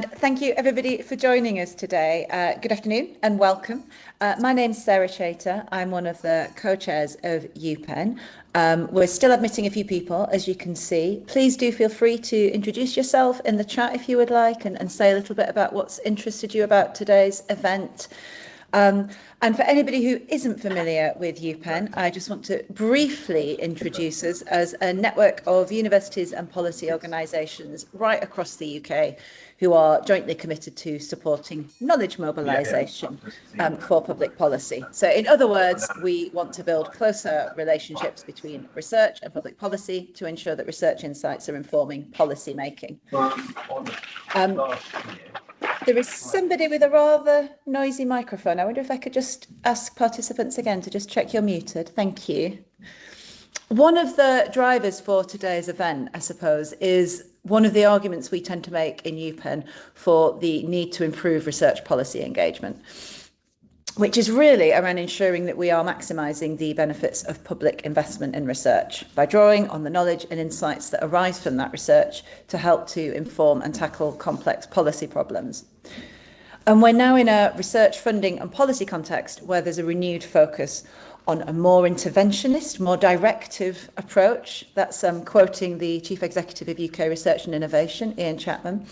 Thank you everybody for joining us today. Good afternoon and welcome. My name's Sarah Chater. I'm one of the co-chairs of UPEN. We're still admitting a few people, as you can see. Please do feel free to introduce yourself in the chat if you would like and say a little bit about what's interested you about today's event. And for anybody who isn't familiar with UPEN, I just want to briefly introduce us as a network of universities and policy organisations right across the UK who are jointly committed to supporting knowledge mobilisation for public policy. So in other words, we want to build closer relationships between research and public policy to ensure that research insights are informing policy making. There is somebody with a rather noisy microphone. I wonder if I could just ask participants again to just check you're muted. Thank you. One of the drivers for today's event, I suppose, is one of the arguments we tend to make in UPEN for the need to improve research policy engagement, which is really around ensuring that we are maximising the benefits of public investment in research by drawing on the knowledge and insights that arise from that research to help to inform and tackle complex policy problems. And we're now in a research funding and policy context where there's a renewed focus on a more interventionist, more directive approach. That's quoting the Chief Executive of UK Research and Innovation, Ian Chapman,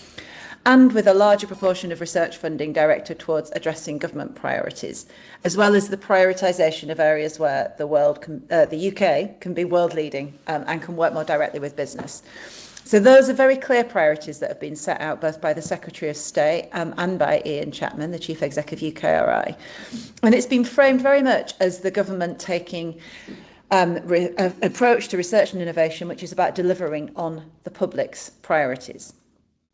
and with a larger proportion of research funding directed towards addressing government priorities, as well as the prioritisation of areas where the UK can be world leading and can work more directly with business. So those are very clear priorities that have been set out both by the Secretary of State and by Ian Chapman, the Chief Executive of UKRI. And it's been framed very much as the government taking an approach to research and innovation, which is about delivering on the public's priorities.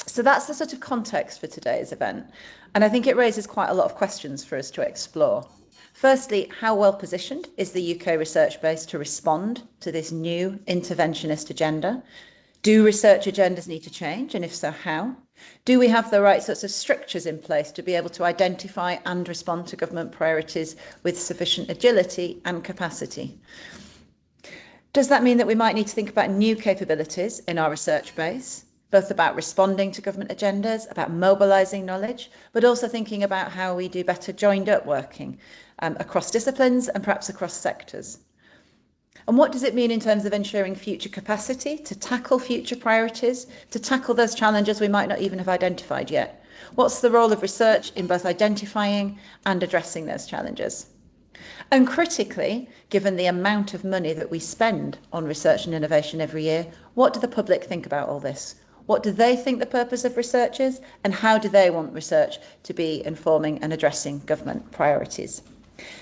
So that's the sort of context for today's event. And I think it raises quite a lot of questions for us to explore. Firstly, how well positioned is the UK research base to respond to this new interventionist agenda? Do research agendas need to change? And if so, how? Do we have the right sorts of structures in place to be able to identify and respond to government priorities with sufficient agility and capacity? Does that mean that we might need to think about new capabilities in our research base, both about responding to government agendas, about mobilising knowledge, but also thinking about how we do better joined up working across disciplines and perhaps across sectors? And what does it mean in terms of ensuring future capacity to tackle future priorities, to tackle those challenges we might not even have identified yet? What's the role of research in both identifying and addressing those challenges? And critically, given the amount of money that we spend on research and innovation every year, what do the public think about all this? What do they think the purpose of research is? And how do they want research to be informing and addressing government priorities?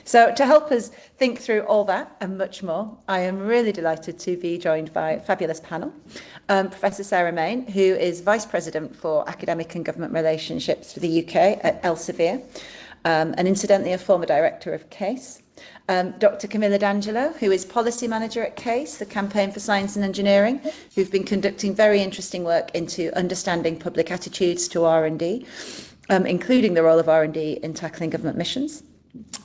So to help us think through all that and much more, I am really delighted to be joined by a fabulous panel. Professor Sarah Main, who is Vice President for Academic and Government Relationships for the UK at Elsevier, and incidentally a former director of CASE. Dr. Camilla D'Angelo, who is Policy Manager at CASE, the Campaign for Science and Engineering, who've been conducting very interesting work into understanding public attitudes to R&D, including the role of R&D in tackling government missions.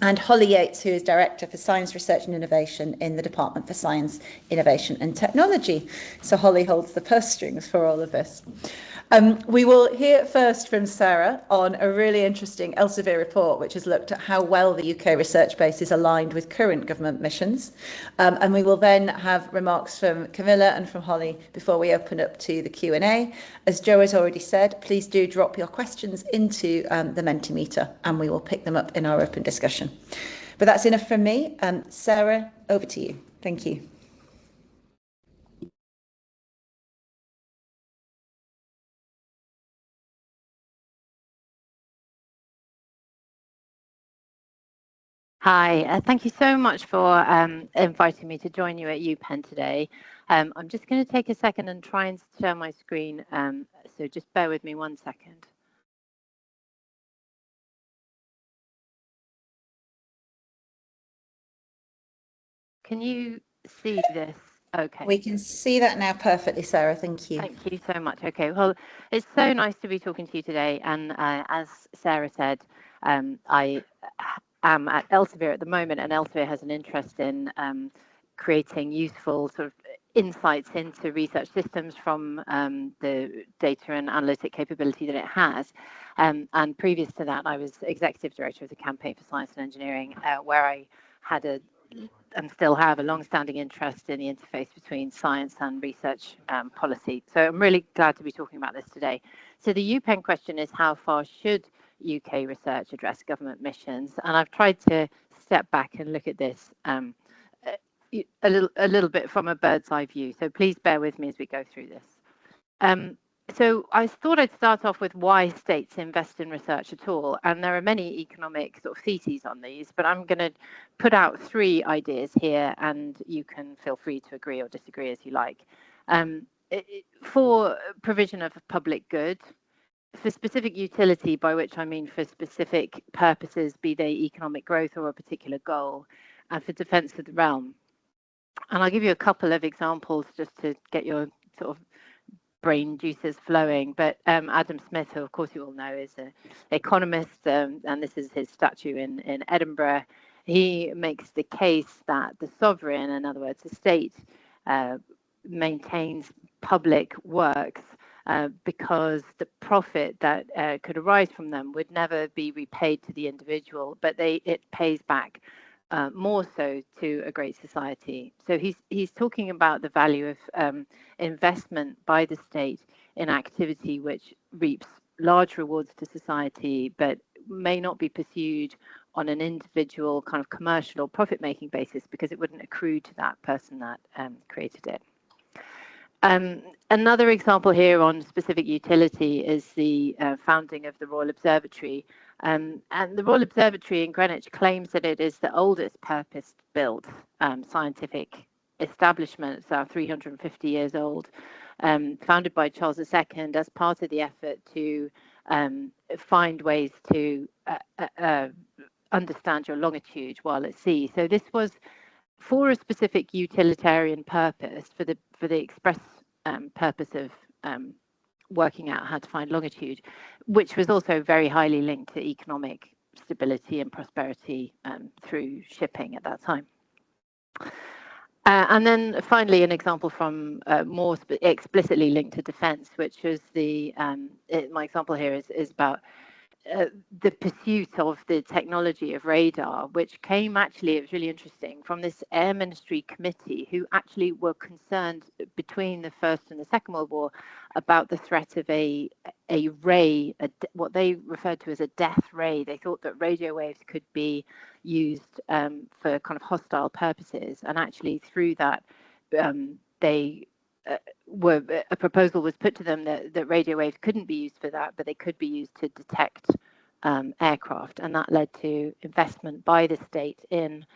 And Holly Yates, who is Director for Science Research and Innovation in the Department for Science, Innovation and Technology. So Holly holds the purse strings for all of this. We will hear first from Sarah on a really interesting Elsevier report, which has looked at how well the UK research base is aligned with current government missions. And we will then have remarks from Camilla and from Holly before we open up to the Q&A. As Jo has already said, please do drop your questions into the Mentimeter and we will pick them up in our open discussion. But that's enough from me. Sarah, over to you. Thank you. Hi, thank you so much for inviting me to join you at UPEN today. I'm just going to take a second and try and share my screen, so just bear with me 1 second. Can you see this? Okay. We can see that now perfectly, Sarah. Thank you. Thank you so much. Okay, well, it's so nice to be talking to you today. And as Sarah said, I am at Elsevier at the moment, and Elsevier has an interest in creating useful sort of insights into research systems from the data and analytic capability that it has. And previous to that, I was executive director of the Campaign for Science and Engineering, where I had and still have a long-standing interest in the interface between science and research policy. So I'm really glad to be talking about this today. So the UPEN question is, how far should UK research address government missions? And I've tried to step back and look at this a little bit from a bird's eye view. So please bear with me as we go through this. So I thought I'd start off with why states invest in research at all. And there are many economic sort of theses on these, but I'm going to put out 3 ideas here, and you can feel free to agree or disagree as you like. For provision of public good, for specific utility, by which I mean for specific purposes, be they economic growth or a particular goal, and for defence of the realm. And I'll give you a couple of examples just to get your sort of brain juices flowing. But Adam Smith, who of course you all know, is an economist, and this is his statue in Edinburgh. He makes the case that the sovereign, in other words, the state, maintains public works because the profit that could arise from them would never be repaid to the individual, but it pays back more so to a great society. So he's talking about the value of investment by the state in activity which reaps large rewards to society, but may not be pursued on an individual kind of commercial or profit-making basis because it wouldn't accrue to that person that created it. Another example here on specific utility is the founding of the Royal Observatory. And the Royal Observatory in Greenwich claims that it is the oldest purpose-built scientific establishment, so 350 years old, founded by Charles II as part of the effort to find ways to understand your longitude while at sea. So this was for a specific utilitarian purpose, for the express purpose of working out how to find longitude, which was also very highly linked to economic stability and prosperity through shipping at that time. And then finally, an example from more explicitly linked to defence, which was my example here is about the pursuit of the technology of radar, which came actually, it was really interesting, from this Air Ministry committee who actually were concerned between the First and the Second World War about the threat of a ray, what they referred to as a death ray. They thought that radio waves could be used for kind of hostile purposes, and actually through that a proposal was put to them that radio waves couldn't be used for that, but they could be used to detect aircraft, and that led to investment by the state in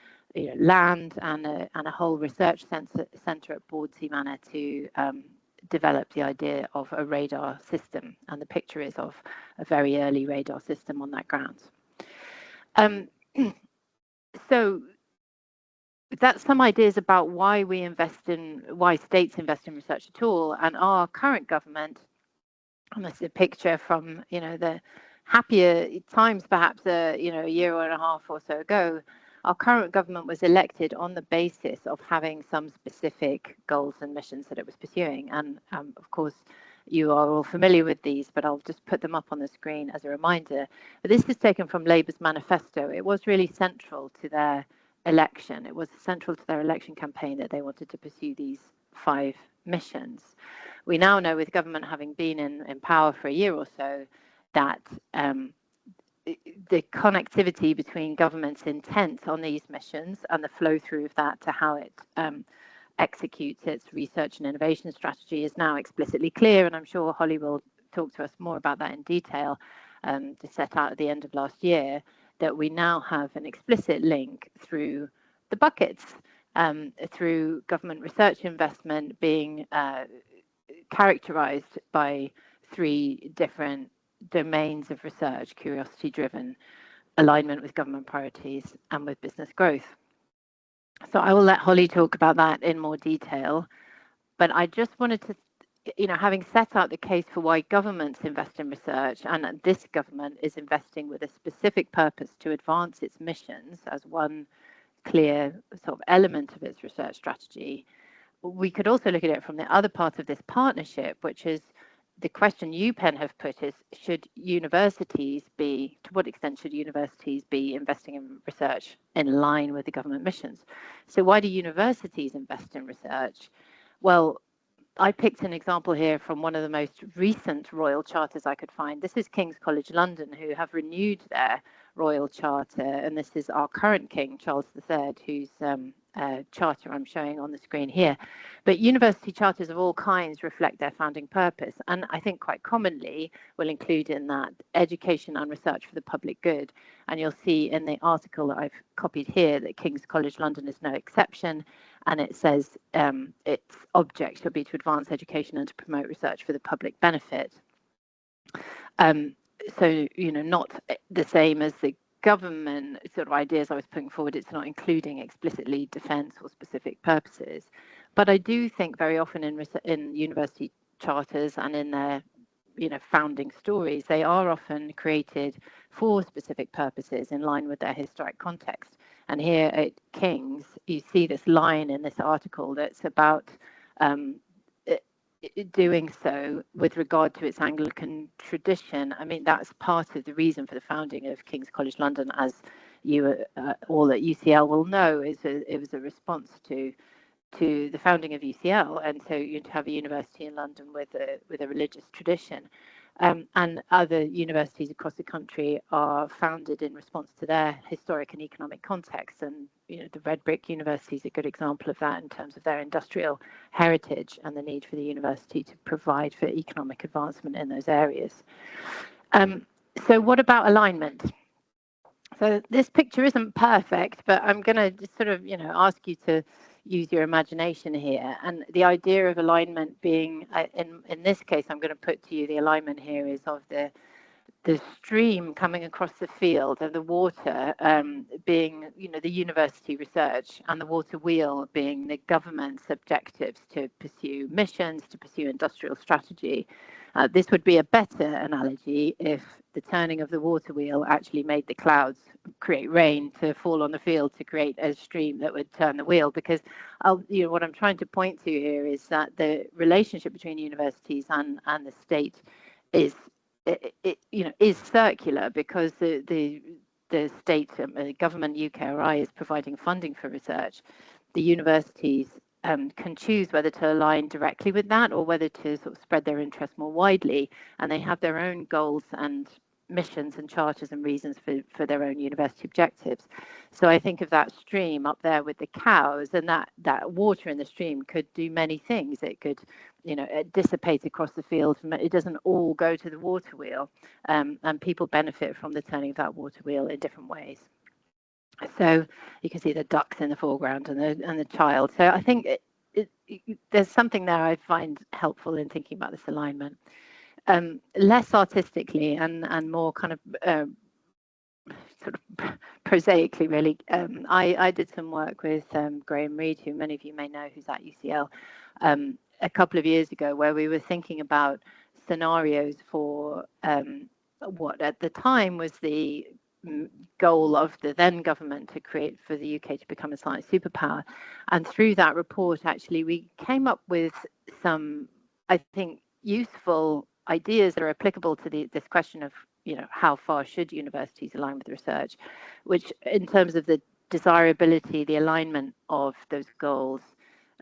land and a whole research centre at Bawdsey Manor to develop the idea of a radar system, and the picture is of a very early radar system on that ground. So that's some ideas about why states invest in research at all. And our current government, and this is a picture from the happier times, perhaps a year and a half or so ago. Our current government was elected on the basis of having some specific goals and missions that it was pursuing. And of course, you are all familiar with these, but I'll just put them up on the screen as a reminder. But this is taken from Labour's manifesto. It was really central to their election. It was central to their election campaign that they wanted to pursue these 5 missions. We now know, with government having been in power for a year or so, that the connectivity between government's intent on these missions and the flow through of that to how it executes its research and innovation strategy is now explicitly clear. And I'm sure Holly will talk to us more about that in detail, to set out at the end of last year that we now have an explicit link through the buckets, through government research investment being characterized by 3 different domains of research: curiosity-driven, alignment with government priorities, and with business growth. So I will let Holly talk about that in more detail, but I just wanted to, having set out the case for why governments invest in research, and this government is investing with a specific purpose to advance its missions as one clear sort of element of its research strategy, we could also look at it from the other part of this partnership, which is the question UPEN have put is, to what extent should universities be investing in research in line with the government missions? So why do universities invest in research? Well, I picked an example here from one of the most recent royal charters I could find. This is King's College London, who have renewed their royal charter, and this is our current king, Charles III, whose charter I'm showing on the screen here. But university charters of all kinds reflect their founding purpose, and I think quite commonly will include in that education and research for the public good. And you'll see in the article that I've copied here that King's College London is no exception, and it says its object should be to advance education and to promote research for the public benefit. So, not the same as the government sort of ideas I was putting forward. It's not including explicitly defence or specific purposes. But I do think very often in university charters and in their founding stories, they are often created for specific purposes in line with their historic context. And here at King's, you see this line in this article that's about doing so with regard to its Anglican tradition. I mean, that's part of the reason for the founding of King's College London, as you all at UCL will know, it was a response to the founding of UCL, and so you have a university in London with a religious tradition. And other universities across the country are founded in response to their historic and economic context. And the Red Brick University is a good example of that in terms of their industrial heritage and the need for the university to provide for economic advancement in those areas. So what about alignment? So this picture isn't perfect, but I'm going to just sort of ask you to use your imagination here. And the idea of alignment being, in this case, I'm going to put to you the alignment here is of the stream coming across the field and the water being, the university research, and the water wheel being the government's objectives to pursue missions, to pursue industrial strategy. This would be a better analogy if the turning of the water wheel actually made the clouds create rain to fall on the field to create a stream that would turn the wheel. Because what I'm trying to point to here is that the relationship between universities and the state is circular, because the state government, UKRI, is providing funding for research. The universities can choose whether to align directly with that or whether to sort of spread their interest more widely, and they have their own goals and missions and charters and reasons for their own university objectives. So I think of that stream up there with the cows, and that water in the stream could do many things. It could dissipate across the field. It doesn't all go to the water wheel, and people benefit from the turning of that water wheel in different ways. So you can see the ducks in the foreground and the child. So I think there's something there I find helpful in thinking about this alignment. Less artistically and more kind of sort of prosaically, really. I did some work with Graham Reed, who many of you may know, who's at UCL, a couple of years ago, where we were thinking about scenarios for what at the time was the goal of the then government to create for the UK to become a science superpower. And through that report, actually, we came up with some, I think, useful ideas that are applicable to this question of how far should universities align with research, which in terms of the desirability, the alignment of those goals,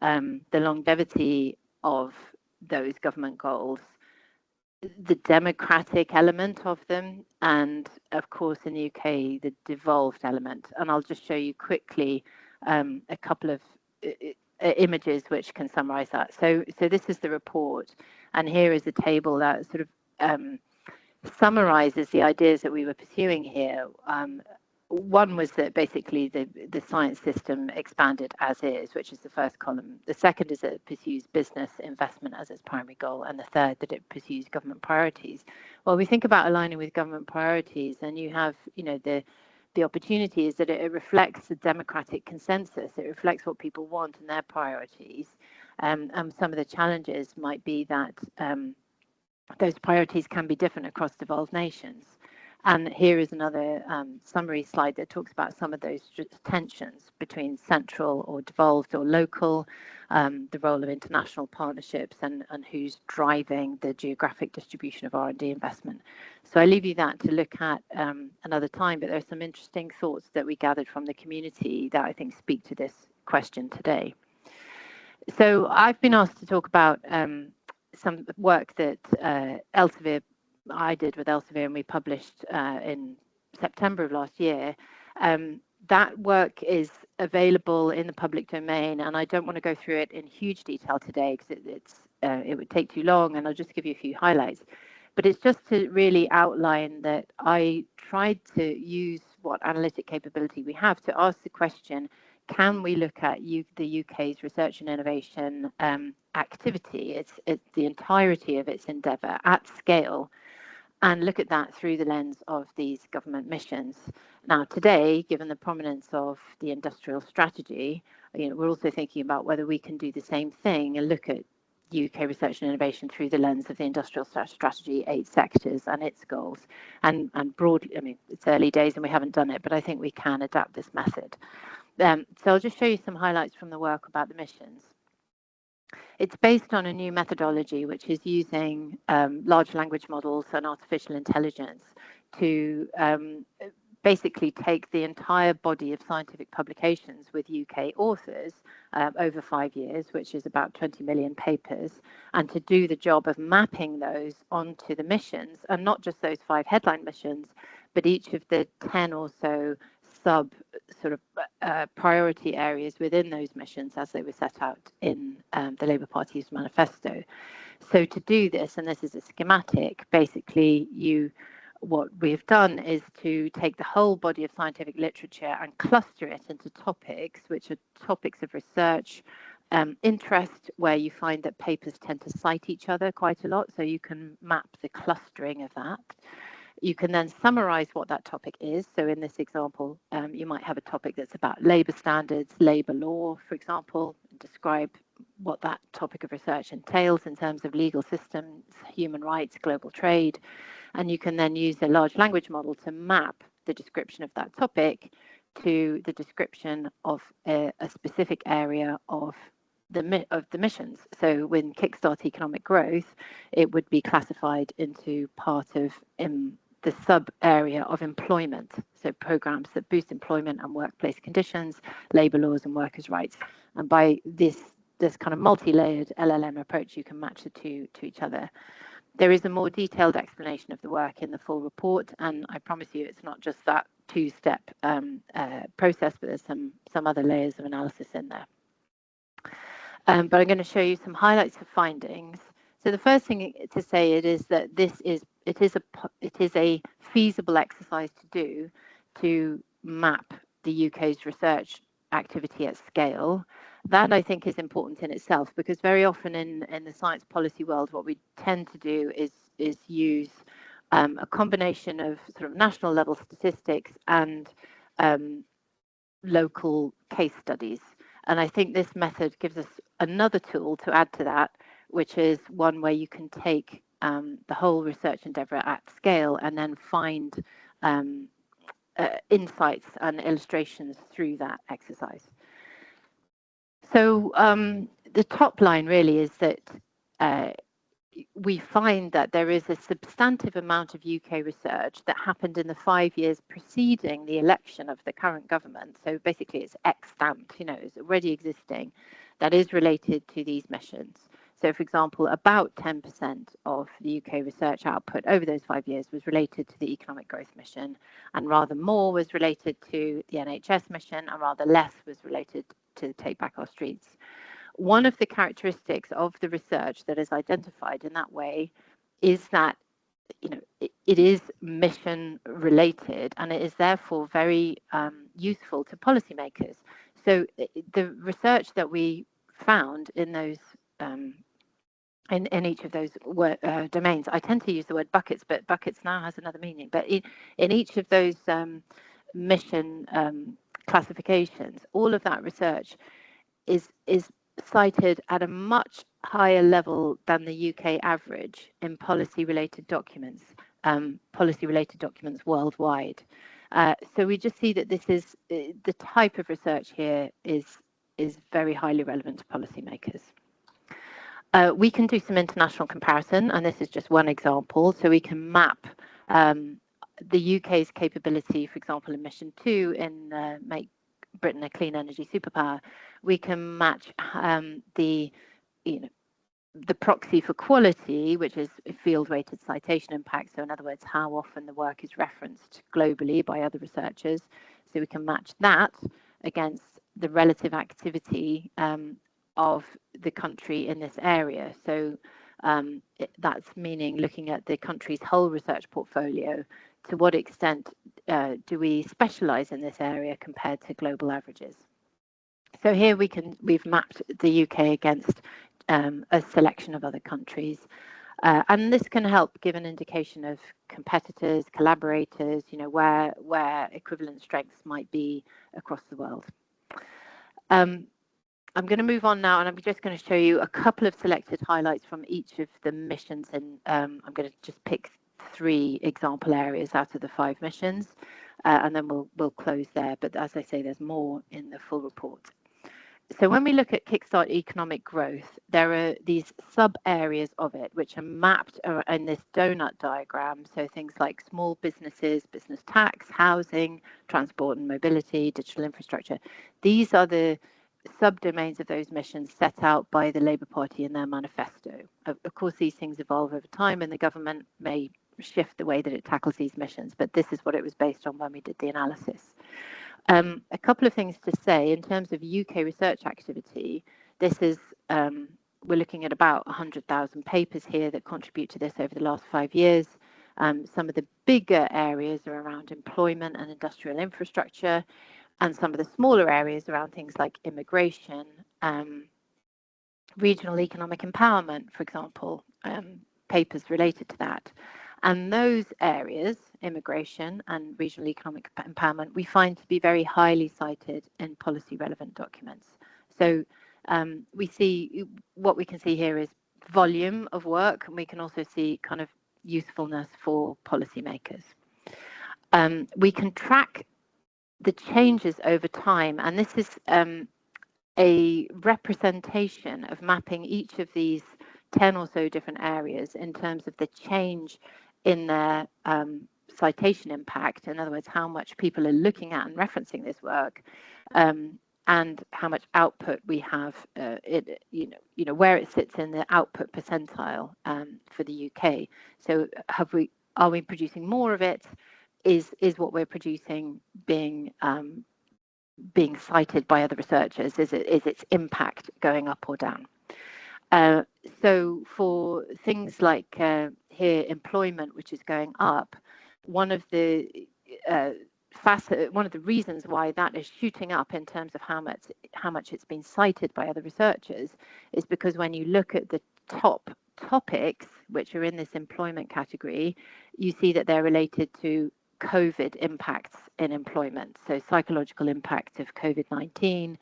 the longevity of those government goals, the democratic element of them, and of course in the UK the devolved element. And I'll just show you quickly a couple of images which can summarize that. So this is the report, and here is a table that sort of summarizes the ideas that we were pursuing here. One was that basically the science system expanded as is, which is the first column. The second is that it pursues business investment as its primary goal, and the third that it pursues government priorities. Well, we think about aligning with government priorities, and you have the opportunity is that it reflects the democratic consensus. It reflects what people want and their priorities. And some of the challenges might be that those priorities can be different across devolved nations. And here is another summary slide that talks about some of those tensions between central or devolved or local, the role of international partnerships, and who's driving the geographic distribution of R&D investment. So I leave you that to look at another time, but there are some interesting thoughts that we gathered from the community that I think speak to this question today. So I've been asked to talk about some work that Elsevier, I did with Elsevier, and we published in September of last year. That work is available in the public domain, and I don't want to go through it in huge detail today because it would take too long, and I'll just give you a few highlights. But it's just to really outline that I tried to use what analytic capability we have to ask the question, can we look at the UK's research and innovation activity, it's the entirety of its endeavour at scale, and look at that through the lens of these government missions. Now, today, given the prominence of the industrial strategy, we're also thinking about whether we can do the same thing and look at UK research and innovation through the lens of the industrial strategy, 8 sectors and its goals. And broadly, I mean, it's early days and we haven't done it, but I think we can adapt this method. So I'll just show you some highlights from the work about the missions. It's based on a new methodology, which is using large language models and artificial intelligence to basically take the entire body of scientific publications with UK authors over 5 years, which is about 20 million papers, and to do the job of mapping those onto the missions, and not just those 5 headline missions, but each of the 10 or so sub sort of priority areas within those missions as they were set out in the Labour Party's manifesto. So to do this, and this is a schematic, basically what we've done is to take the whole body of scientific literature and cluster it into topics, which are topics of research interest, where you find that papers tend to cite each other quite a lot, so you can map the clustering of that. You can then summarize what that topic is. So in this example, you might have a topic that's about labour standards, labour law, for example, and describe what that topic of research entails in terms of legal systems, human rights, global trade. And you can then use a large language model to map the description of that topic to the description of a specific area of the missions. So when Kickstart Economic Growth, it would be classified into part of the sub area of employment, so programs that boost employment and workplace conditions, labour laws and workers' rights. And by this kind of multi-layered LLM approach, you can match the two to each other. There is a more detailed explanation of the work in the full report, and I promise you it's not just that 2-step process, but there's some other layers of analysis in there. But I'm going to show you some highlights of findings. So the first thing to say is that it is a feasible exercise to do to map the UK's research activity at scale. That I think is important in itself, because very often in the science policy world, what we tend to do is use a combination of sort of national level statistics and local case studies. And I think this method gives us another tool to add to that, which is one where you can take the whole research endeavour at scale and then find insights and illustrations through that exercise. So the top line really is that we find that there is a substantive amount of UK research that happened in the 5 years preceding the election of the current government. So basically it's extant, it's already existing, that is related to these missions. So for example, about 10% of the UK research output over those 5 years was related to the economic growth mission, and rather more was related to the NHS mission, and rather less was related to Take Back Our Streets. One of the characteristics of the research that is identified in that way is that it is mission related, and it is therefore very useful to policymakers. So the research that we found in those in each of those domains, I tend to use the word buckets, but buckets now has another meaning. But in each of those mission classifications, all of that research is cited at a much higher level than the UK average in policy-related documents. policy-related documents worldwide. So we just see that this is the type of research here is very highly relevant to policymakers. We can do some international comparison, and this is just one example. So we can map the UK's capability, for example, in Mission 2 in Make Britain a Clean Energy Superpower. We can match the proxy for quality, which is field-weighted citation impact. So in other words, how often the work is referenced globally by other researchers. So we can match that against the relative activity of the country in this area. So that's meaning looking at the country's whole research portfolio. To what extent do we specialize in this area compared to global averages? So here we've mapped the UK against a selection of other countries. And this can help give an indication of competitors, collaborators, where equivalent strengths might be across the world. I'm going to move on now, and I'm just going to show you a couple of selected highlights from each of the missions. And I'm going to just pick 3 example areas out of the 5 missions, and then we'll close there. But as I say, there's more in the full report. So when we look at Kickstart Economic Growth, there are these sub-areas of it which are mapped in this donut diagram. So things like small businesses, business tax, housing, transport and mobility, digital infrastructure. These are the subdomains of those missions set out by the Labour Party in their manifesto. Of course, these things evolve over time, and the government may shift the way that it tackles these missions, but this is what it was based on when we did the analysis. A couple of things to say in terms of UK research activity. This is we're looking at about 100,000 papers here that contribute to this over the last 5 years. Some of the bigger areas are around employment and industrial infrastructure, and some of the smaller areas around things like immigration, regional economic empowerment, for example, papers related to that. And those areas, immigration and regional economic empowerment, we find to be very highly cited in policy relevant documents. So we see, what we can see here is volume of work, and we can also see kind of usefulness for policymakers. We can track the changes over time, and this is a representation of mapping each of these 10 or so different areas in terms of the change in their citation impact. In other words, how much people are looking at and referencing this work, and how much output we have, where it sits in the output percentile for the UK. So are we producing more of it? Is what we're producing being cited by other researchers? Is its impact going up or down? So for things like here, employment, which is going up, one of the reasons why that is shooting up in terms of how much it's been cited by other researchers is because when you look at the top topics which are in this employment category, you see that they're related to COVID impacts in employment. So psychological impact of COVID-19,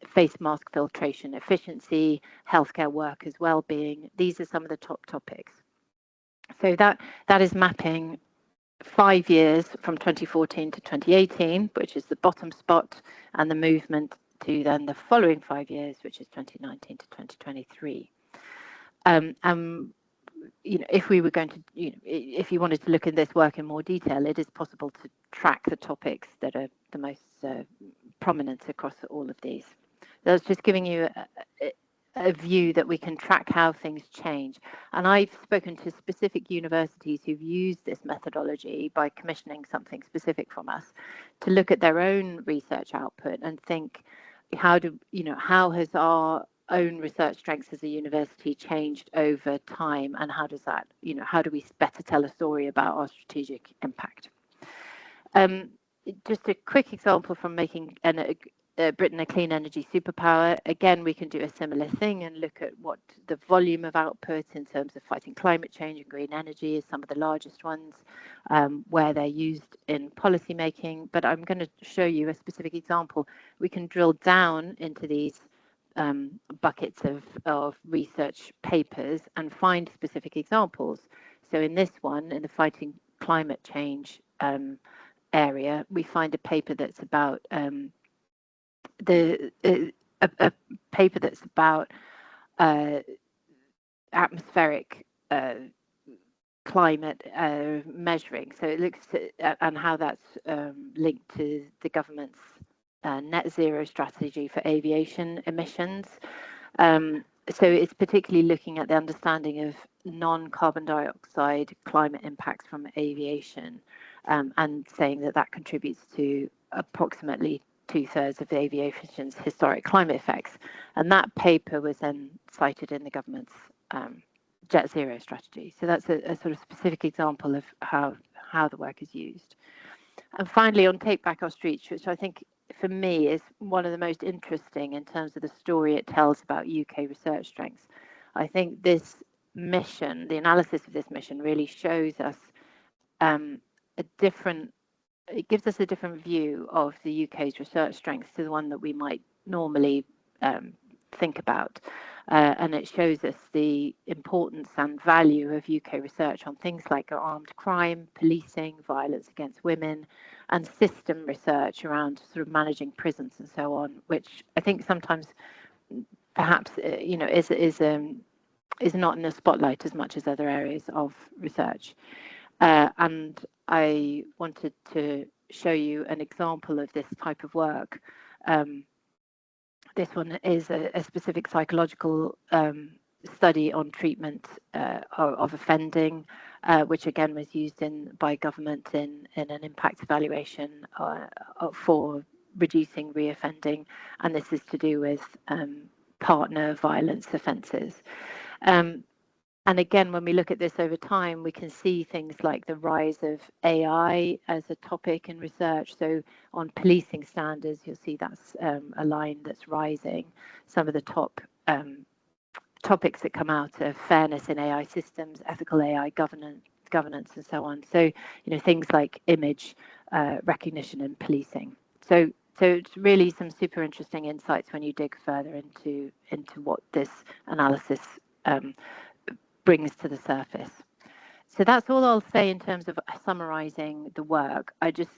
face mask filtration efficiency, healthcare workers' well-being. These are some of the top topics. So that is mapping 5 years from 2014 to 2018, which is the bottom spot, and the movement to then the following 5 years, which is 2019 to 2023. If we were going to, if you wanted to look at this work in more detail, it is possible to track the topics that are the most prominent across all of these. That's just giving you a view that we can track how things change. And I've spoken to specific universities who've used this methodology by commissioning something specific from us to look at their own research output and think, how has our own research strengths as a university changed over time, and how does that, how do we better tell a story about our strategic impact? Just a quick example from making Britain a clean energy superpower. Again, we can do a similar thing and look at what the volume of output in terms of fighting climate change and green energy is some of the largest ones, where they're used in policy making. But I'm going to show you a specific example. We can drill down into these buckets of research papers and find specific examples. So in this one, in the fighting climate change area, we find a paper that's about a paper that's about atmospheric climate measuring. So it looks at and how that's linked to the government's net zero strategy for aviation emissions. So it's particularly looking at the understanding of non-carbon dioxide climate impacts from aviation, and saying that that contributes to approximately 2/3 of the aviation's historic climate effects. And that paper was then cited in the government's Jet Zero strategy. So that's a sort of specific example of how the work is used. And finally, on Take Back Our Streets, which I think for me is one of the most interesting in terms of the story it tells about UK research strengths. I think this mission, the analysis of this mission, really shows us it gives us a different view of the UK's research strengths to the one that we might normally think about. And it shows us the importance and value of UK research on things like armed crime, policing, violence against women, and system research around sort of managing prisons and so on, which I think sometimes perhaps is not in the spotlight as much as other areas of research. And I wanted to show you an example of this type of work. This one is a specific psychological study on treatment of offending, which again was used by government in an impact evaluation for reducing reoffending, and this is to do with partner violence offences. And again, when we look at this over time, we can see things like the rise of AI as a topic in research. So on policing standards, you'll see that's a line that's rising. Some of the top topics that come out are fairness in AI systems, ethical AI governance, and so on. So, things like image recognition and policing. So it's really some super interesting insights when you dig further into what this analysis brings to the surface. So that's all I'll say in terms of summarizing the work. I did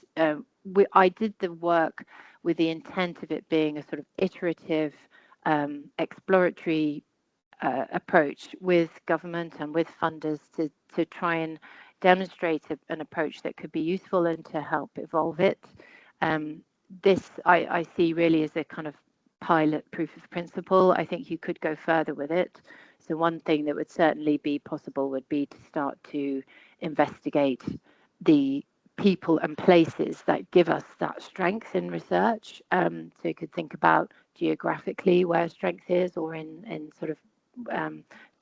the work with the intent of it being a sort of iterative, exploratory approach with government and with funders to try and demonstrate an approach that could be useful and to help evolve it. This I see really as a kind of pilot proof of principle. I think you could go further with it. So one thing that would certainly be possible would be to start to investigate the people and places that give us that strength in research. So you could think about geographically where strength is, or in sort of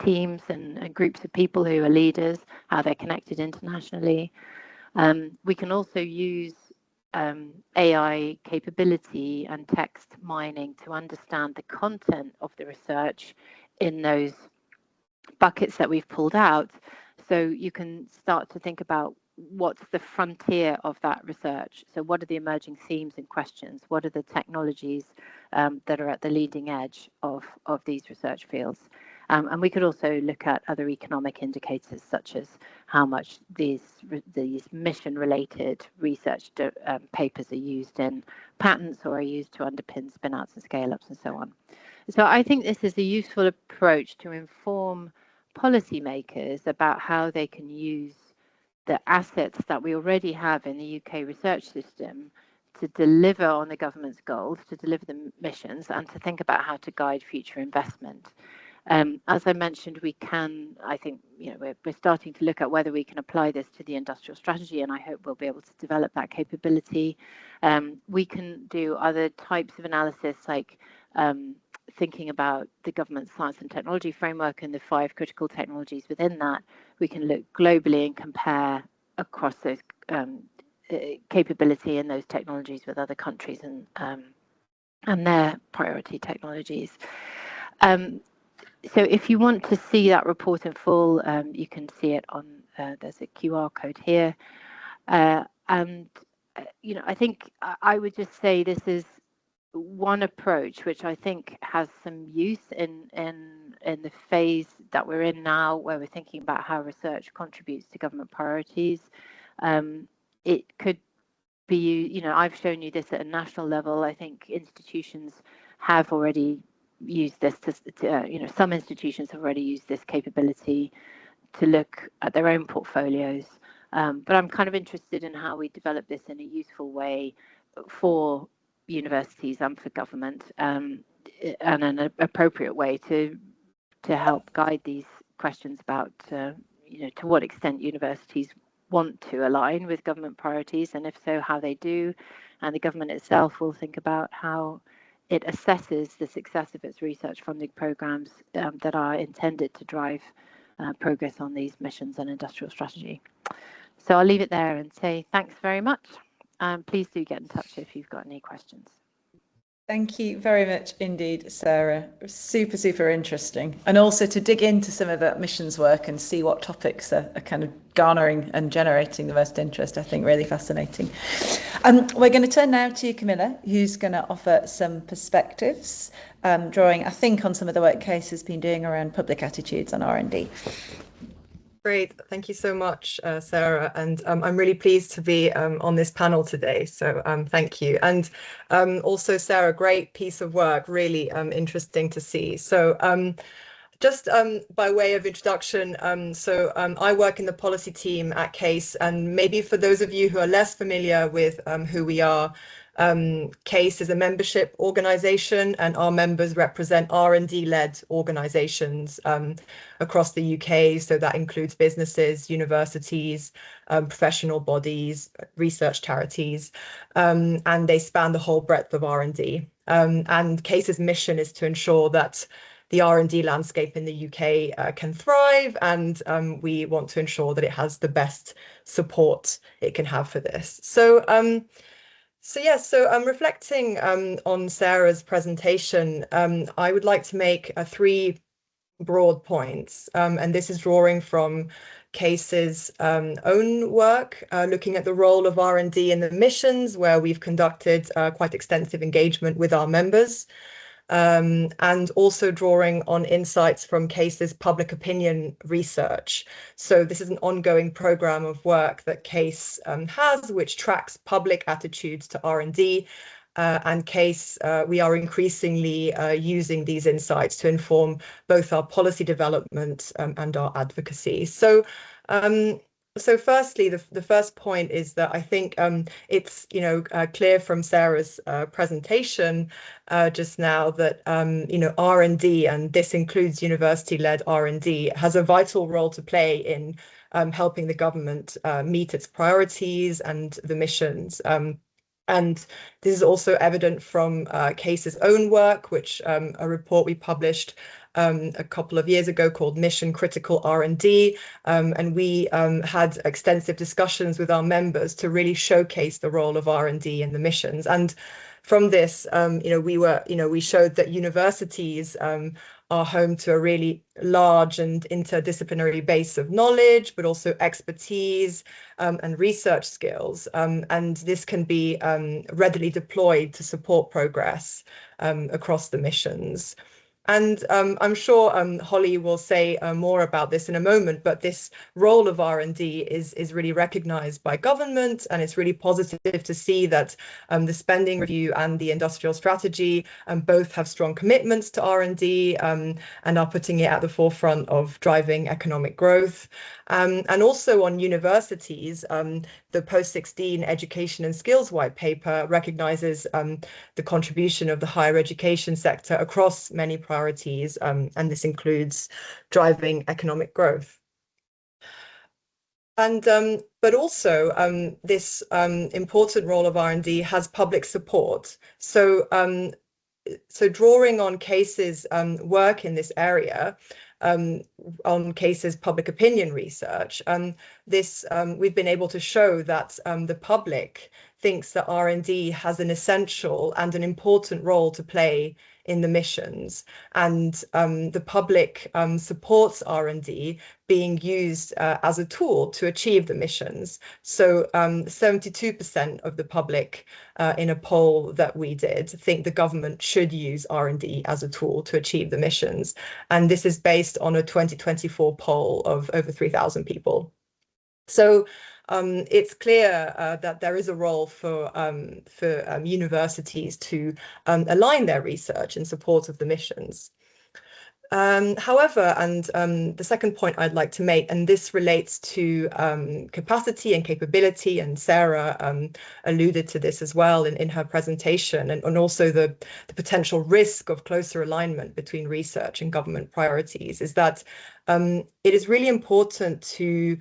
teams and groups of people who are leaders, how they're connected internationally. We can also use AI capability and text mining to understand the content of the research in those buckets that we've pulled out. So you can start to think about what's the frontier of that research. So what are the emerging themes and questions? What are the technologies that are at the leading edge of these research fields? And we could also look at other economic indicators, such as how much these mission-related research papers are used in patents or are used to underpin spin-outs and scale-ups and so on. So I think this is a useful approach to inform policymakers about how they can use the assets that we already have in the UK research system to deliver on the government's goals, to deliver the missions, and to think about how to guide future investment. As I mentioned, I think, we're starting to look at whether we can apply this to the industrial strategy, and I hope we'll be able to develop that capability. We can do other types of analysis, like thinking about the government science and technology framework and the 5 critical technologies within that. We can look globally and compare across those capability in those technologies with other countries and their priority technologies. So if you want to see that report in full, you can see it on, there's a QR code here. And, I think I would just say this is one approach which I think has some use in the phase that we're in now, where we're thinking about how research contributes to government priorities. It could be, you know, I've shown you this at a national level. I think institutions have already used this you know, some institutions have already used this capability to look at their own portfolios. But I'm kind of interested in how we develop this in a useful way for universities and for government, and an appropriate way to help guide these questions about, you know, to what extent universities want to align with government priorities, and if so, how they do. And the government itself will think about how it assesses the success of its research funding programs that are intended to drive progress on these missions and industrial strategy. So I'll leave it there and say thanks very much. Please do get in touch if you've got any questions. Thank you very much indeed, Sarah. Super, super interesting. And also to dig into some of that missions work and see what topics are kind of garnering and generating the most interest, I think really fascinating. We're going to turn now to Camilla, who's going to offer some perspectives, drawing, I think, on some of the work Case has been doing around public attitudes on R&D. Great. Thank you so much, Sarah. And I'm really pleased to be on this panel today. So thank you. And also, Sarah, great piece of work, really interesting to see. So just by way of introduction, I work in the policy team at Case. And maybe for those of you who are less familiar with who we are, Case is a membership organisation, and our members represent R&D-led organisations across the UK. So that includes businesses, universities, professional bodies, research charities, and they span the whole breadth of R&D. And Case's mission is to ensure that the R&D landscape in the UK can thrive, and we want to ensure that it has the best support it can have for this. So I'm reflecting on Sarah's presentation. I would like to make three broad points, and this is drawing from Case's own work, looking at the role of R&D in the missions, where we've conducted quite extensive engagement with our members. And also drawing on insights from Case's public opinion research. So this is an ongoing program of work that Case has, which tracks public attitudes to R&D. And Case, we are increasingly using these insights to inform both our policy development and our advocacy. So firstly, the first point is that I think it's clear from Sarah's presentation just now that R&D, and this includes university-led R&D, has a vital role to play in helping the government meet its priorities and the missions. And this is also evident from Case's own work, which a report we published a couple of years ago called Mission Critical R&D. And we had extensive discussions with our members to really showcase the role of R&D in the missions. And from this, we showed that universities are home to a really large and interdisciplinary base of knowledge, but also expertise and research skills. And this can be readily deployed to support progress across the missions. And I'm sure Holly will say more about this in a moment, but this role of R&D is really recognised by government, and it's really positive to see that the spending review and the industrial strategy both have strong commitments to R&D and are putting it at the forefront of driving economic growth. And also on universities, the Post-16 Education and Skills White Paper recognises the contribution of the higher education sector across many priorities, and this includes driving economic growth. And but also this important role of R&D has public support. So drawing on Case's work in this area, on Case's public opinion research, we've been able to show that the public thinks that R&D has an essential and an important role to play in the missions, and the public supports R&D being used as a tool to achieve the missions. So 72% of the public in a poll that we did think the government should use R&D as a tool to achieve the missions. And this is based on a 2024 poll of over 3,000 people. So it's clear that there is a role for universities to align their research in support of the missions. However, and the second point I'd like to make, and this relates to capacity and capability, and Sarah alluded to this as well in her presentation, and also the potential risk of closer alignment between research and government priorities, is that it is really important to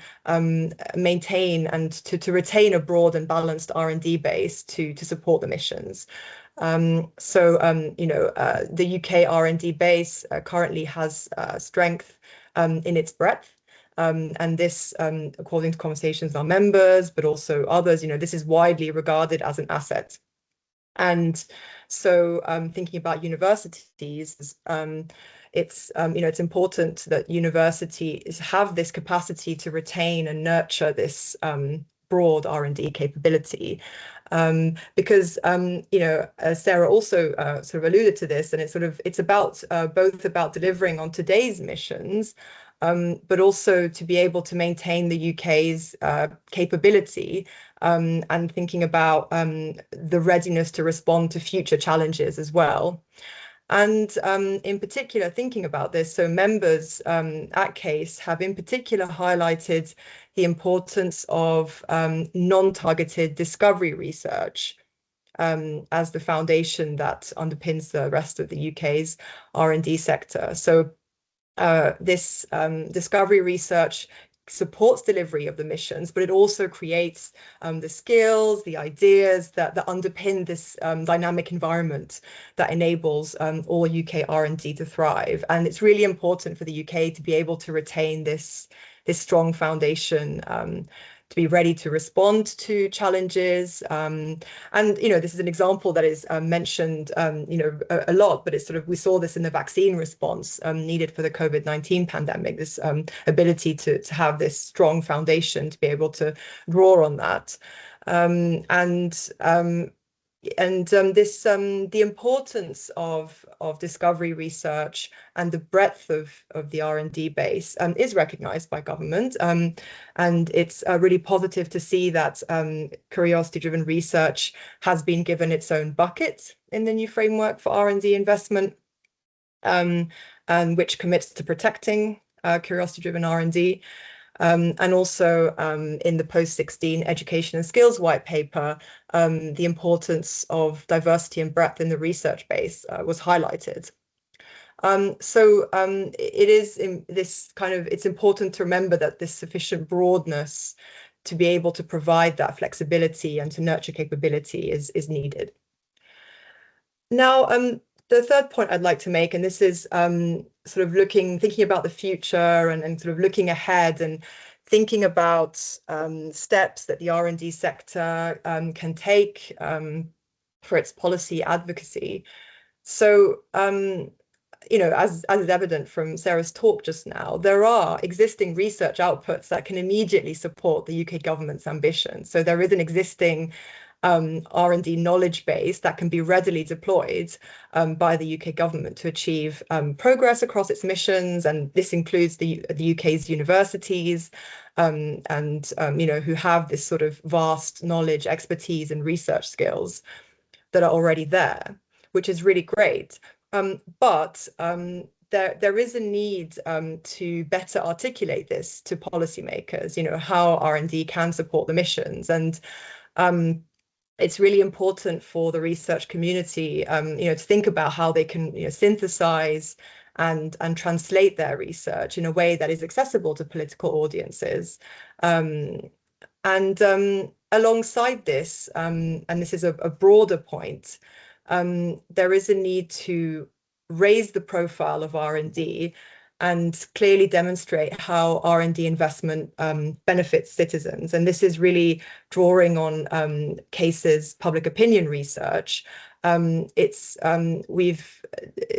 maintain and to retain a broad and balanced R&D base to support the missions. The UK R&D base currently has strength in its breadth. And this, according to conversations with our members, but also others, this is widely regarded as an asset. And so thinking about universities, it's important that universities have this capacity to retain and nurture this broad R&D capability. Because Sarah also sort of alluded to this, and it's about both about delivering on today's missions, but also to be able to maintain the UK's capability and thinking about the readiness to respond to future challenges as well. And in particular, thinking about this, so members at CASE have in particular highlighted the importance of non-targeted discovery research as the foundation that underpins the rest of the UK's R&D sector. So this discovery research supports delivery of the missions, but it also creates the skills, the ideas that underpin this dynamic environment that enables all UK R&D to thrive. And it's really important for the UK to be able to retain this strong foundation, to be ready to respond to challenges. And this is an example that is mentioned a lot, but it's we saw this in the vaccine response needed for the COVID-19 pandemic, this ability to have this strong foundation to be able to draw on that. The importance of discovery research and the breadth of the R&D base is recognised by government, and it's really positive to see that curiosity-driven research has been given its own bucket in the new framework for R&D investment, and which commits to protecting curiosity-driven R&D. And also in the post-16 education and skills white paper, the importance of diversity and breadth in the research base was highlighted. It is in this it's important to remember that this sufficient broadness to be able to provide that flexibility and to nurture capability is needed. Now, the third point I'd like to make, and this is thinking about the future and looking ahead and thinking about steps that the R&D sector can take for its policy advocacy. So, as is evident from Sarah's talk just now, there are existing research outputs that can immediately support the UK government's ambition. So there is an existing R&D knowledge base that can be readily deployed by the UK government to achieve progress across its missions, and this includes the UK's universities who have this vast knowledge, expertise, and research skills that are already there, which is really great. But there is a need to better articulate this to policymakers, how R&D can support the missions. And it's really important for the research community, to think about how they can, synthesize and translate their research in a way that is accessible to political audiences. Alongside this, and this is a broader point, there is a need to raise the profile of R&D and clearly demonstrate how R&D investment benefits citizens. And this is really drawing on CASE's public opinion research, we've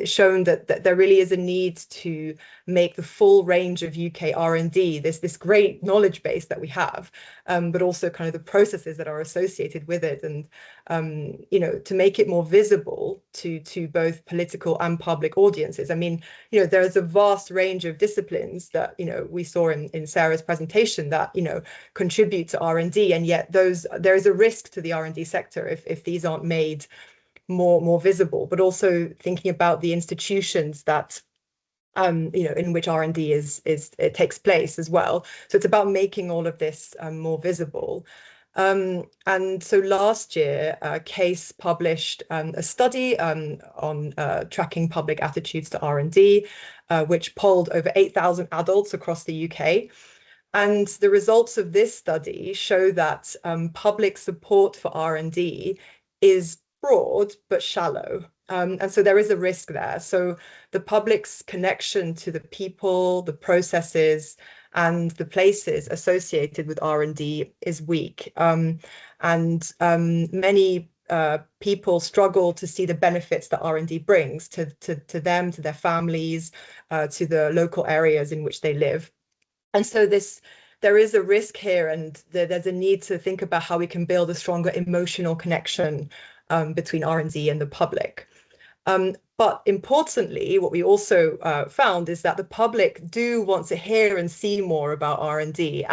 shown that there really is a need to make the full range of UK R&D, this great knowledge base that we have, but also kind of the processes that are associated with it, and to make it more visible to both political and public audiences. I mean, there's a vast range of disciplines that we saw in Sarah's presentation that contribute to R&D, and yet there is a risk to the R&D sector if these aren't made more visible. But also thinking about the institutions that in which R&D it takes place as well. So it's about making all of this more visible. And so last year, CASE published a study on tracking public attitudes to R&D, which polled over 8,000 adults across the UK. And the results of this study show that public support for R&D is broad but shallow. And so there is a risk there. So the public's connection to the people, the processes, and the places associated with R&D is weak. And many people struggle to see the benefits that R&D brings to them, to their families, to the local areas in which they live. And so there is a risk here, and there's a need to think about how we can build a stronger emotional connection between R&D and the public. But importantly, what we also found is that the public do want to hear and see more about R&D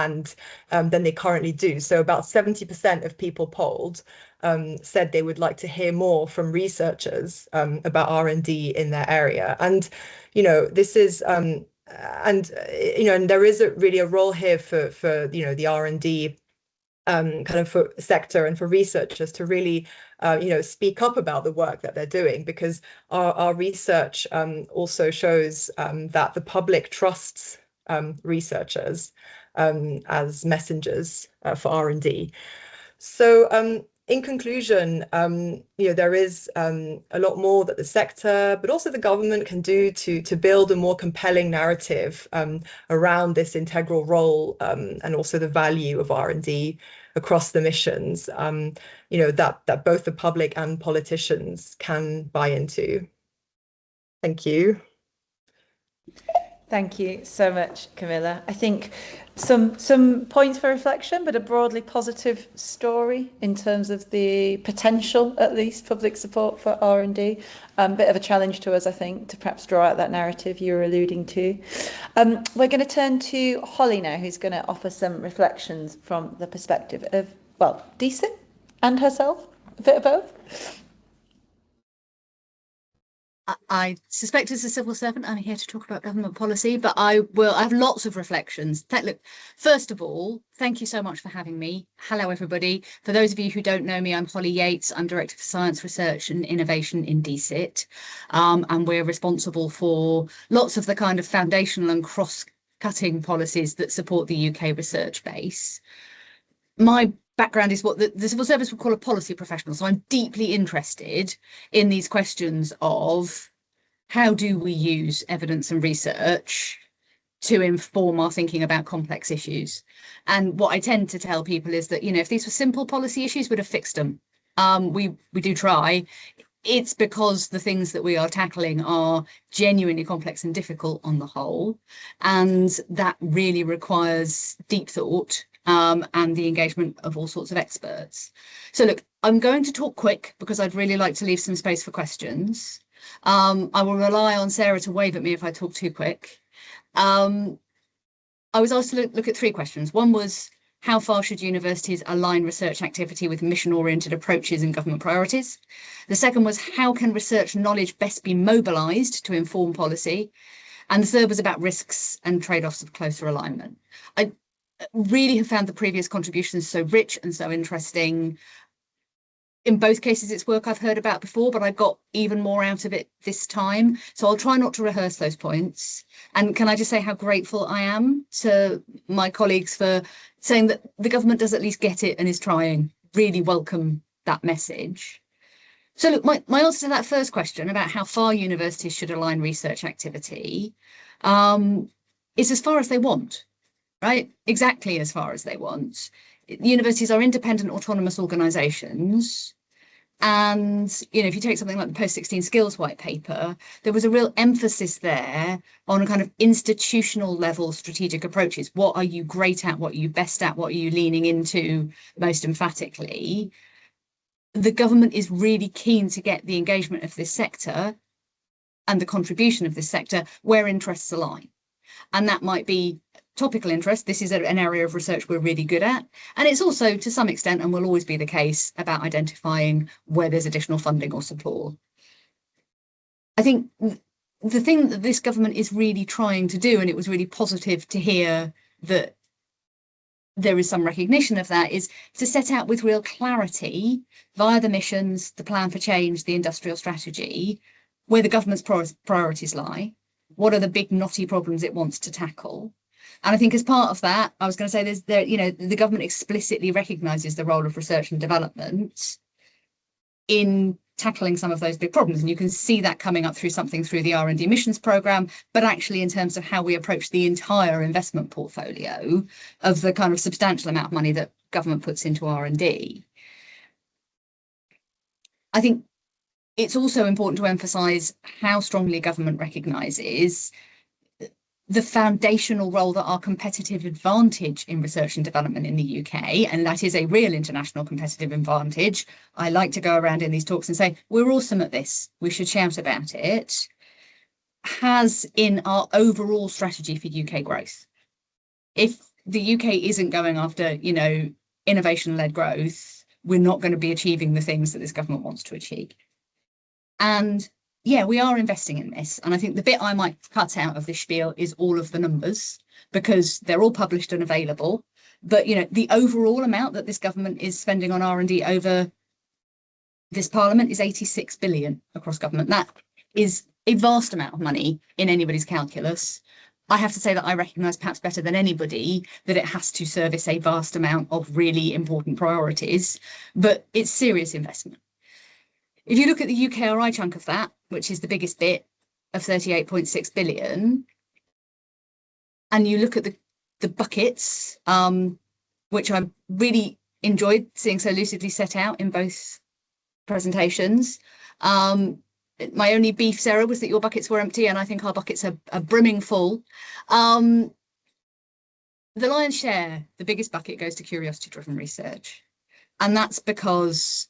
than they currently do. So about 70% of people polled said they would like to hear more from researchers about R&D in their area. And this is and there is really a role here for the R&D kind of for sector and for researchers to really speak up about the work that they're doing, because our research also shows that the public trusts researchers as messengers for R&D. So in conclusion, there is a lot more that the sector, but also the government, can do to build a more compelling narrative around this integral role and also the value of R&D across the missions, that both the public and politicians can buy into. Thank you. Thank you so much, Camilla. I think some points for reflection, but a broadly positive story in terms of the potential, at least, public support for R&D. Bit of a challenge to us, I think, to perhaps draw out that narrative you were alluding to. We're going to turn to Holly now, who's going to offer some reflections from the perspective of, well, DSIT and herself, a bit of both. I suspect as a civil servant, I'm here to talk about government policy, but I have lots of reflections. Look, first of all, thank you so much for having me. Hello, everybody. For those of you who don't know me, I'm Holly Yates. I'm Director for Science, Research and Innovation in DSIT. And we're responsible for lots of the kind of foundational and cross-cutting policies that support the UK research base. My background is what the civil service would call a policy professional. So I'm deeply interested in these questions of how do we use evidence and research to inform our thinking about complex issues. And what I tend to tell people is that, if these were simple policy issues, we'd have fixed them. We do try. It's because the things that we are tackling are genuinely complex and difficult on the whole. And that really requires deep thought and the engagement of all sorts of experts. So look, I'm going to talk quick because I'd really like to leave some space for questions. I will rely on Sarah to wave at me if I talk too quick. I was asked to look at three questions. One was, how far should universities align research activity with mission-oriented approaches and government priorities? The second was, how can research knowledge best be mobilised to inform policy? And the third was about risks and trade-offs of closer alignment. I really have found the previous contributions so rich and so interesting. In both cases, it's work I've heard about before, but I got even more out of it this time. So I'll try not to rehearse those points. And can I just say how grateful I am to my colleagues for saying that the government does at least get it and is trying. Really welcome that message. So look, my answer to that first question about how far universities should align research activity is as far as they want. Right? Exactly as far as they want. Universities are independent, autonomous organisations. And, you know, if you take something like the post-16 skills white paper, there was a real emphasis there on a kind of institutional level strategic approaches. What are you great at? What are you best at? What are you leaning into most emphatically? The government is really keen to get the engagement of this sector and the contribution of this sector where interests align. And that might be topical interest. This is an area of research we're really good at. And it's also, to some extent, and will always be the case, about identifying where there's additional funding or support. I think the thing that this government is really trying to do, and it was really positive to hear that there is some recognition of that, is to set out with real clarity via the missions, the plan for change, the industrial strategy, where the government's priorities lie. What are the big knotty problems it wants to tackle? And I think as part of that, I was going to say the government explicitly recognises the role of research and development in tackling some of those big problems. And you can see that coming up through the R&D Missions Programme, but actually in terms of how we approach the entire investment portfolio of the kind of substantial amount of money that government puts into R&D. I think it's also important to emphasise how strongly government recognises the foundational role that our competitive advantage in research and development in the UK, and that is a real international competitive advantage. I like to go around in these talks and say, we're awesome at this, we should shout about it, has in our overall strategy for UK growth. If the UK isn't going after, you know, innovation-led growth, we're not going to be achieving the things that this government wants to achieve. And yeah, we are investing in this. And I think the bit I might cut out of this spiel is all of the numbers, because they're all published and available. But, you know, the overall amount that this government is spending on R&D over this parliament is 86 billion across government. That is a vast amount of money in anybody's calculus. I have to say that I recognise perhaps better than anybody that it has to service a vast amount of really important priorities, but it's serious investment. If you look at the UKRI chunk of that, which is the biggest bit of 38.6 billion, and you look at the buckets, which I really enjoyed seeing so lucidly set out in both presentations. My only beef, Sarah, was that your buckets were empty, and I think our buckets are brimming full. The lion's share, the biggest bucket, goes to curiosity-driven research. And that's because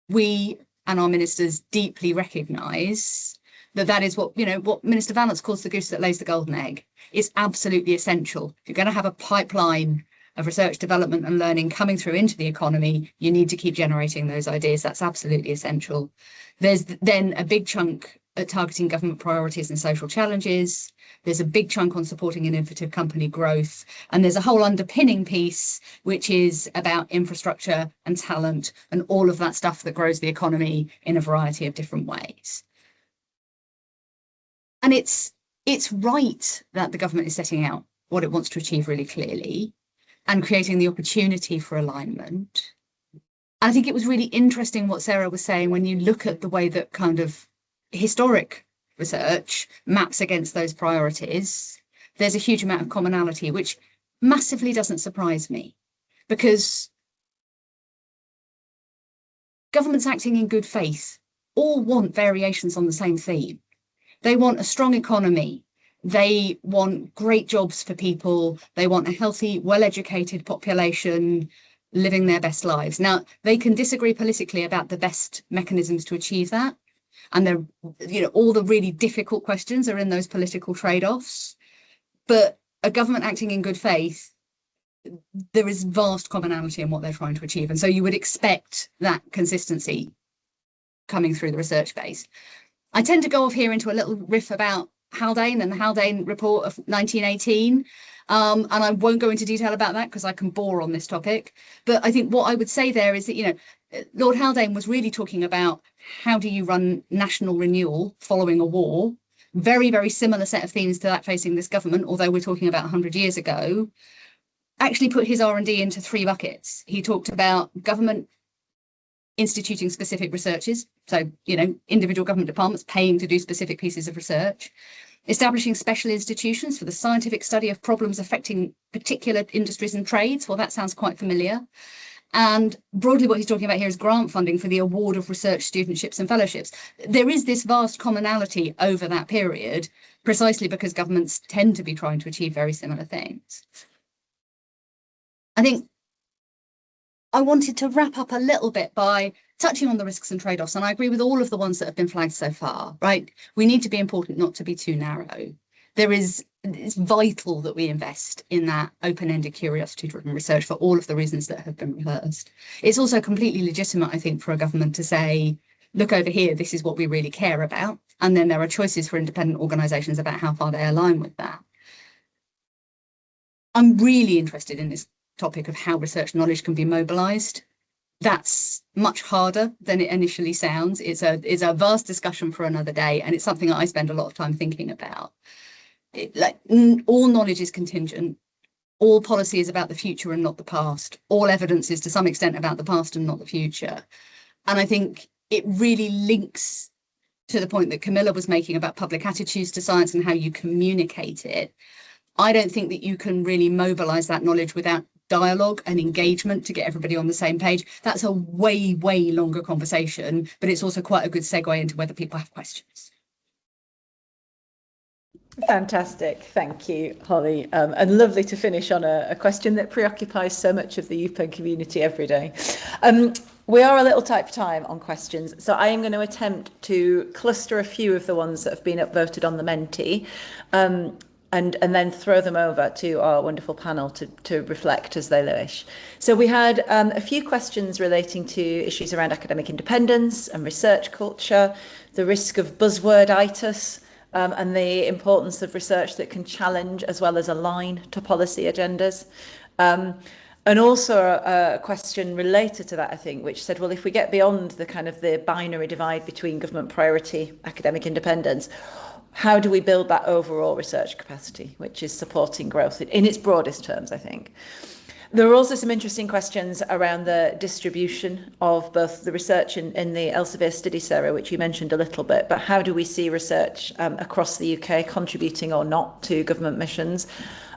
we and our ministers deeply recognise that that is what, you know, what Minister Vallance calls the goose that lays the golden egg. It's absolutely essential. If you're going to have a pipeline of research, development and learning coming through into the economy, you need to keep generating those ideas. That's absolutely essential. There's then a big chunk at targeting government priorities and social challenges. There's a big chunk on supporting innovative company growth. And there's a whole underpinning piece, which is about infrastructure and talent and all of that stuff that grows the economy in a variety of different ways. And it's right that the government is setting out what it wants to achieve really clearly and creating the opportunity for alignment. I think it was really interesting what Sarah was saying when you look at the way that kind of historic research maps against those priorities. There's a huge amount of commonality, which massively doesn't surprise me, because governments acting in good faith all want variations on the same theme. They want a strong economy. They want great jobs for people. They want a healthy, well-educated population living their best lives. Now, they can disagree politically about the best mechanisms to achieve that. And they're, you know, all the really difficult questions are in those political trade-offs. But a government acting in good faith, there is vast commonality in what they're trying to achieve. And so you would expect that consistency coming through the research base. I tend to go off here into a little riff about Haldane and the Haldane report of 1918. And I won't go into detail about that because I can bore on this topic. But I think what I would say there is that, you know, Lord Haldane was really talking about how do you run national renewal following a war. Very, very similar set of themes to that facing this government, although we're talking about 100 years ago. Actually put his R&D into 3 buckets. He talked about government instituting specific researches. So, you know, individual government departments paying to do specific pieces of research. Establishing special institutions for the scientific study of problems affecting particular industries and trades. Well, that sounds quite familiar. And broadly what he's talking about here is grant funding for the award of research studentships and fellowships. There is this vast commonality over that period, precisely because governments tend to be trying to achieve very similar things. I think I wanted to wrap up a little bit by touching on the risks and trade-offs, and I agree with all of the ones that have been flagged so far, right? We need to be important not to be too narrow. It's vital that we invest in that open-ended, curiosity-driven research for all of the reasons that have been rehearsed. It's also completely legitimate, I think, for a government to say, look over here, this is what we really care about. And then there are choices for independent organisations about how far they align with that. I'm really interested in this topic of how research knowledge can be mobilised. That's much harder than it initially sounds. It's a vast discussion for another day, and it's something that I spend a lot of time thinking about. All knowledge is contingent. All policy is about the future and not the past. All evidence is to some extent about the past and not the future. And I think it really links to the point that Camilla was making about public attitudes to science and how you communicate it. I don't think that you can really mobilise that knowledge without dialogue and engagement to get everybody on the same page. That's a way, way longer conversation, but it's also quite a good segue into whether people have questions. Fantastic, thank you, Holly, and lovely to finish on a question that preoccupies so much of the UPEN community every day. We are a little tight for time on questions, so I am going to attempt to cluster a few of the ones that have been upvoted on the Menti, and then throw them over to our wonderful panel to reflect as they wish. So we had a few questions relating to issues around academic independence and research culture, the risk of buzzworditis, and the importance of research that can challenge as well as align to policy agendas. And also a question related to that, I think, which said, well, if we get beyond the kind of the binary divide between government priority, academic independence, how do we build that overall research capacity, which is supporting growth in its broadest terms, I think. There are also some interesting questions around the distribution of both the research in the Elsevier study, Sarah, which you mentioned a little bit, but how do we see research across the UK contributing or not to government missions?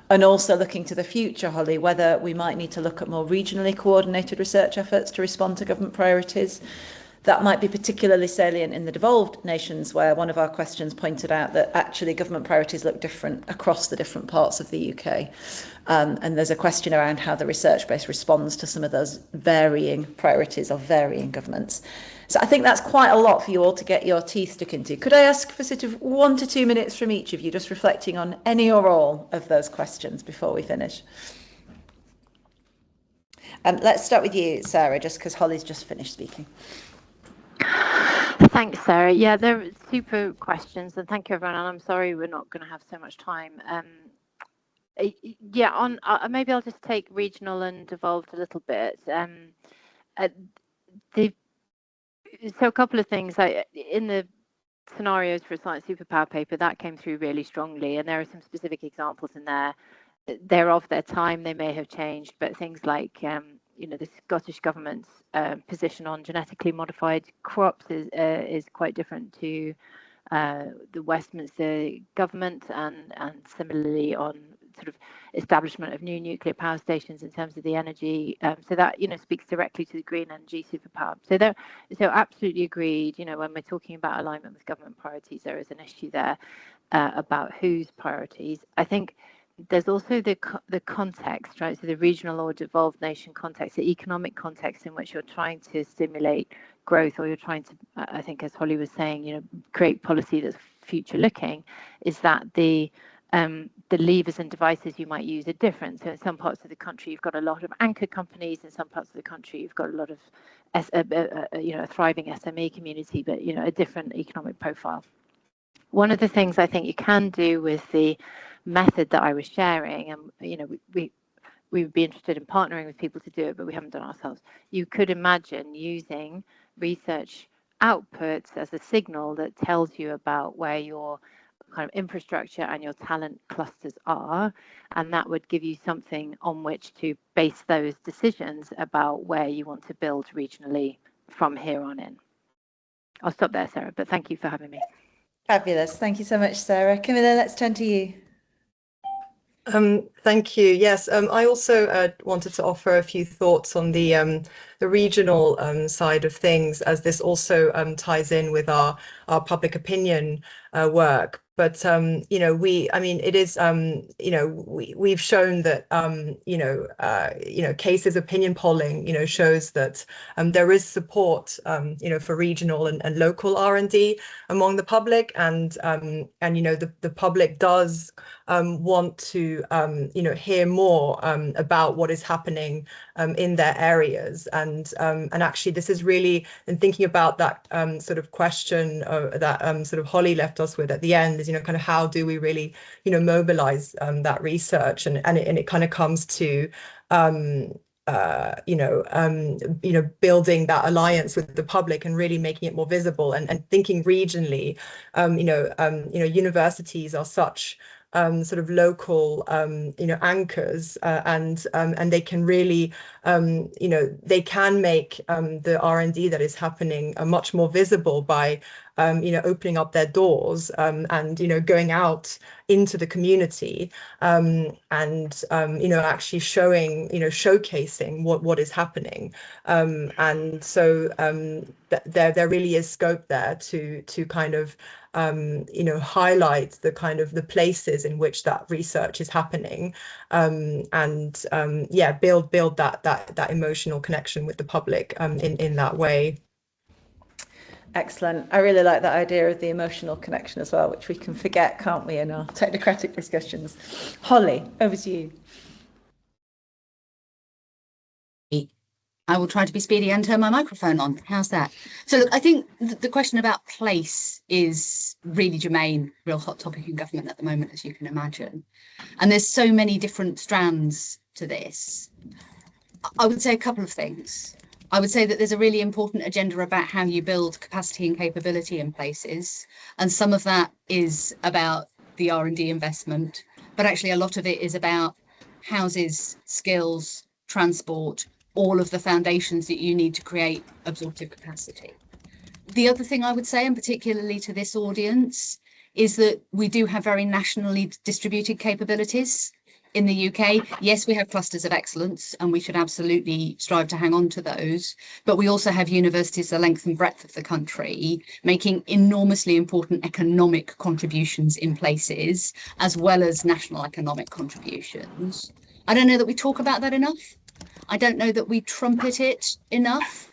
And also looking to the future, Holly, whether we might need to look at more regionally coordinated research efforts to respond to government priorities. That might be particularly salient in the devolved nations, where one of our questions pointed out that actually government priorities look different across the different parts of the UK. And there's a question around how the research base responds to some of those varying priorities of varying governments. So I think that's quite a lot for you all to get your teeth stuck into. Could I ask for sort of 1 to 2 minutes from each of you, just reflecting on any or all of those questions before we finish? Let's start with you, Sarah, just because Holly's just finished speaking. Thanks, Sarah. Yeah, they're super questions, and thank you, everyone. And I'm sorry we're not going to have so much time. Yeah, maybe I'll just take regional and devolved a little bit. So a couple of things. In the scenarios for a science superpower paper, that came through really strongly, and there are some specific examples in there. They're of their time, they may have changed, but things like the Scottish government's position on genetically modified crops is quite different to the Westminster government, and similarly on sort of establishment of new nuclear power stations in terms of the energy. So that speaks directly to the green energy superpower. So absolutely agreed. When we're talking about alignment with government priorities, there is an issue there about whose priorities. I think there's also the context, right? So the regional or devolved nation context, the economic context in which you're trying to stimulate growth, or you're trying to, I think, as Holly was saying, create policy that's future looking, is that the levers and devices you might use are different. So in some parts of the country, you've got a lot of anchor companies. In some parts of the country, you've got a lot of, a thriving SME community, but, a different economic profile. One of the things I think you can do with the method that I was sharing, and we would be interested in partnering with people to do it, but we haven't done it ourselves. You could imagine using research outputs as a signal that tells you about where your kind of infrastructure and your talent clusters are, and that would give you something on which to base those decisions about where you want to build regionally from here on in. I'll stop there, Sarah, but thank you for having me. Fabulous. Thank you so much, Sarah. Camilla, let's turn to you. Thank you. Yes, I also wanted to offer a few thoughts on the regional side of things, as this also ties in with our public opinion work. But you know, I mean, it is you know, we've shown that cases opinion polling shows that there is support for regional and local R&D among the public, and the public does want to hear more about what is happening in their areas, and actually this is really, in thinking about that sort of question that sort of Holly left us with at the end, is kind of how do we really mobilize that research, and it kind of comes to building that alliance with the public and really making it more visible, and thinking regionally. Universities are such sort of local anchors, and they can really they can make the R&D that is happening much more visible by opening up their doors, and going out into the community, and actually showcasing what is happening, and so there really is scope there to kind of highlight the kind of the places in which that research is happening, and build that emotional connection with the public in that way. Excellent. I really like that idea of the emotional connection as well, which we can forget, can't we, in our technocratic discussions. Holly, over to you. I will try to be speedy and turn my microphone on. How's that? So look, I think the question about place is really germane, real hot topic in government at the moment, as you can imagine. And there's so many different strands to this. I would say a couple of things. I would say that there's a really important agenda about how you build capacity and capability in places. And some of that is about the R&D investment, but actually a lot of it is about houses, skills, transport, all of the foundations that you need to create absorptive capacity. The other thing I would say, and particularly to this audience, is that we do have very nationally distributed capabilities in the UK. Yes, we have clusters of excellence, and we should absolutely strive to hang on to those. But we also have universities the length and breadth of the country, making enormously important economic contributions in places, as well as national economic contributions. I don't know that we talk about that enough. I don't know that we trumpet it enough.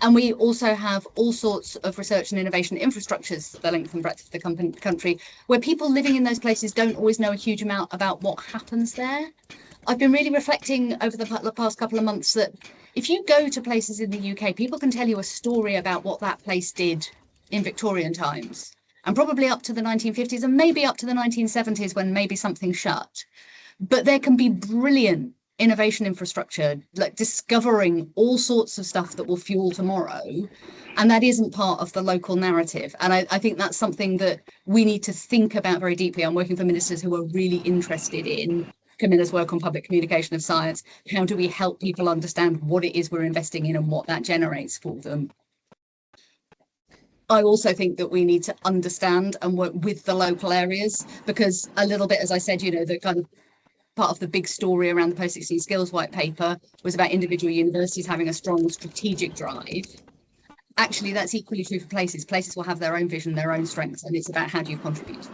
And we also have all sorts of research and innovation infrastructures, the length and breadth of the country, where people living in those places don't always know a huge amount about what happens there. I've been really reflecting over the past couple of months that if you go to places in the UK, people can tell you a story about what that place did in Victorian times, and probably up to the 1950s and maybe up to the 1970s when maybe something shut. But there can be brilliant innovation infrastructure, like discovering all sorts of stuff that will fuel tomorrow. And that isn't part of the local narrative. And I think that's something that we need to think about very deeply. I'm working for ministers who are really interested in Camilla's work on public communication of science. How do we help people understand what it is we're investing in and what that generates for them? I also think that we need to understand and work with the local areas, because a little bit, as I said, the kind of part of the big story around the post-16 skills white paper was about individual universities having a strong strategic drive. Actually, that's equally true for places. Places will have their own vision, their own strengths, and it's about how do you contribute.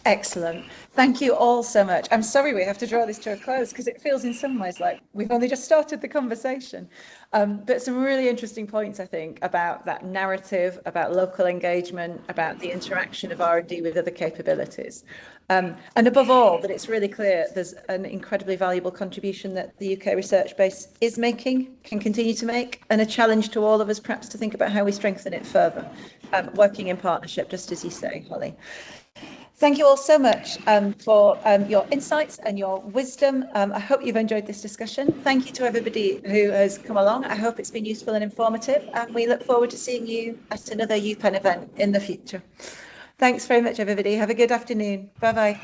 Excellent. Thank you all so much. I'm sorry we have to draw this to a close because it feels in some ways like we've only just started the conversation. But some really interesting points, I think, about that narrative, about local engagement, about the interaction of R&D with other capabilities. And above all, that it's really clear there's an incredibly valuable contribution that the UK research base is making, can continue to make, and a challenge to all of us perhaps to think about how we strengthen it further, working in partnership, just as you say, Holly. Thank you all so much for your insights and your wisdom. I hope you've enjoyed this discussion. Thank you to everybody who has come along. I hope it's been useful and informative, and we look forward to seeing you at another UPEN event in the future. Thanks very much, everybody. Have a good afternoon. Bye-bye.